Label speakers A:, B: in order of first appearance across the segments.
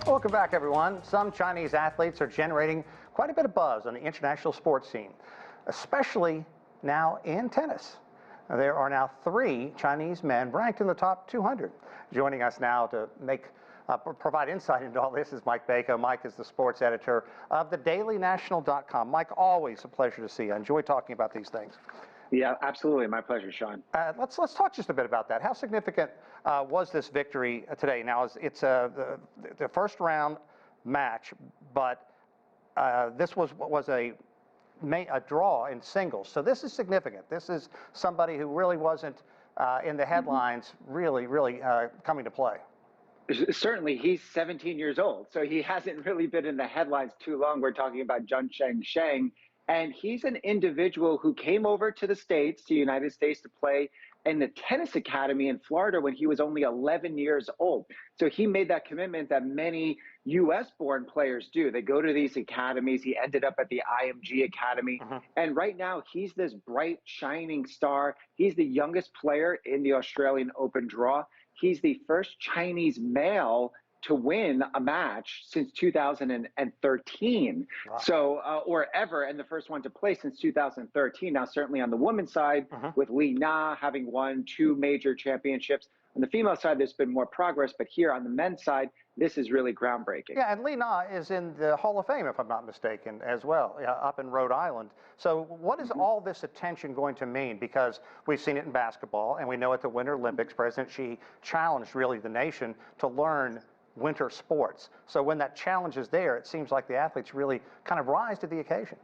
A: Welcome back, everyone. Some Chinese athletes are generating quite a bit of buzz on the international sports scene, especially now in tennis. There are now 3 Chinese men ranked in the top 200. Joining us now to provide insight into all this is Mike Bako. Mike is the sports editor of thedailynational.com. Mike, always a pleasure to see you. I enjoy talking about these things.
B: Yeah, absolutely. My pleasure, Sean.
A: Let's talk just a bit about that. How significant was this victory today? Now, it's the first round match, but this was a draw in singles. So this is significant. This is somebody who really wasn't in the headlines really coming to play.
B: Certainly, he's 17 years old, so he hasn't really been in the headlines too long. We're talking about Zheng Sheng, and he's an individual who came over to the States, to the United States, to play in the tennis academy in Florida when he was only 11 years old. So he made that commitment that many U.S.-born players do. They go to these academies. He ended up at the IMG Academy. And right now, he's this bright, shining star. He's the youngest player in the Australian Open draw. He's the first Chinese male to win a match since 2013.
A: Wow.
B: So, or ever, and the first one to play since 2013. Now, certainly on the women's side, with Li Na having won 2 major championships. On the female side, there's been more progress, but here on the men's side, this is really groundbreaking.
A: Yeah, and Li Na is in the Hall of Fame, if I'm not mistaken, as well, up in Rhode Island. So what is all this attention going to mean? Because we've seen it in basketball, and we know at the Winter Olympics, President Xi challenged really the nation to learn winter sports. So when that challenge is there, it seems like the athletes really kind of rise to the occasion.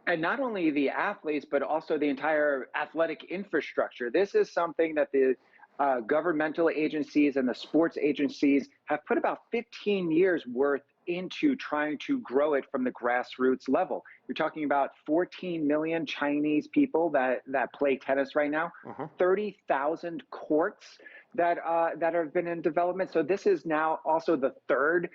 B: And not only the athletes, but also the entire athletic infrastructure. This is something that the governmental agencies and the sports agencies have put about 15 years worth into trying to grow it from the grassroots level. You're talking about 14 million Chinese people that play tennis right now, 30,000 courts that have been in development. So this is now also the 3rd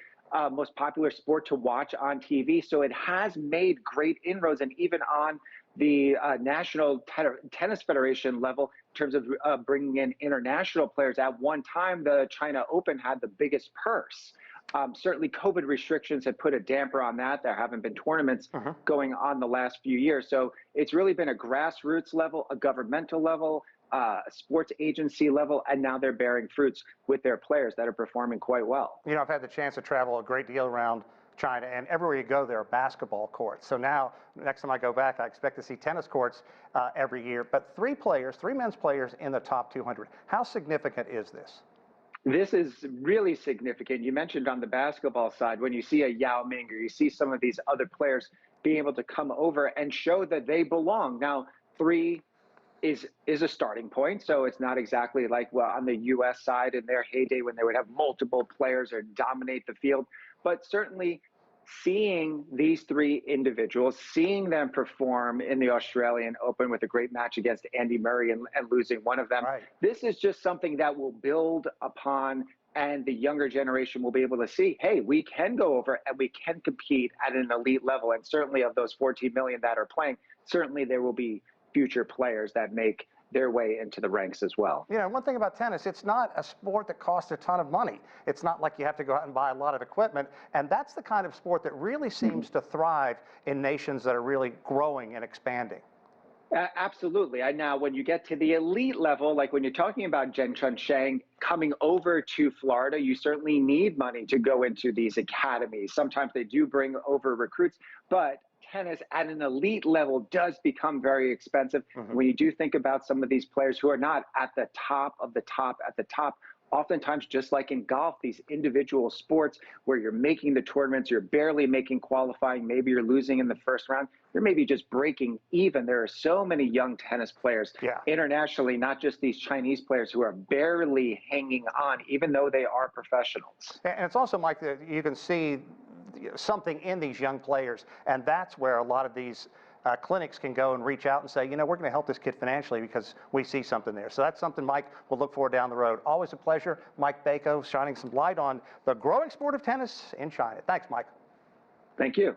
B: most popular sport to watch on TV. So it has made great inroads, and even on the National Tennis Federation level, in terms of bringing in international players. At one time, the China Open had the biggest purse. Certainly, COVID restrictions had put a damper on that. There haven't been tournaments going on the last few years. So it's really been a grassroots level, a governmental level, a sports agency level, and now they're bearing fruits with their players that are performing quite well.
A: You know, I've had the chance to travel a great deal around China, and everywhere you go, there are basketball courts. So now, next time I go back, I expect to see tennis courts every year. But 3 men's players in the top 200. How significant is this?
B: This is really significant. You mentioned on the basketball side, when you see a Yao Ming or you see some of these other players being able to come over and show that they belong. Now, 3 is a starting point, so it's not exactly like on the U.S. side in their heyday when they would have multiple players or dominate the field, but certainly seeing these 3 individuals, seeing them perform in the Australian Open with a great match against Andy Murray and losing one of them, this is just something that will build upon, and the younger generation will be able to see, hey, we can go over and we can compete at an elite level. And certainly of those 14 million that are playing, certainly there will be future players that make their way into the ranks as well.
A: You know, one thing about tennis, it's not a sport that costs a ton of money. It's not like you have to go out and buy a lot of equipment. And that's the kind of sport that really seems to thrive in nations that are really growing and expanding.
B: Absolutely. And now when you get to the elite level, like when you're talking about Zheng Sheng coming over to Florida, you certainly need money to go into these academies. Sometimes they do bring over recruits, but tennis at an elite level does become very expensive. When you do think about some of these players who are not at the top of the top at the top, oftentimes, just like in golf, these individual sports where you're making the tournaments, you're barely making qualifying, maybe you're losing in the first round, you're maybe just breaking even. There are so many young tennis players internationally, not just these Chinese players, who are barely hanging on, even though they are professionals.
A: And it's also, Mike, that you can see something in these young players, and that's where a lot of these clinics can go and reach out and say, you know, we're going to help this kid financially because we see something there. So that's something, Mike, we'll look for down the road. Always a pleasure. Mike Bako shining some light on the growing sport of tennis in China. Thanks, Mike.
B: Thank you.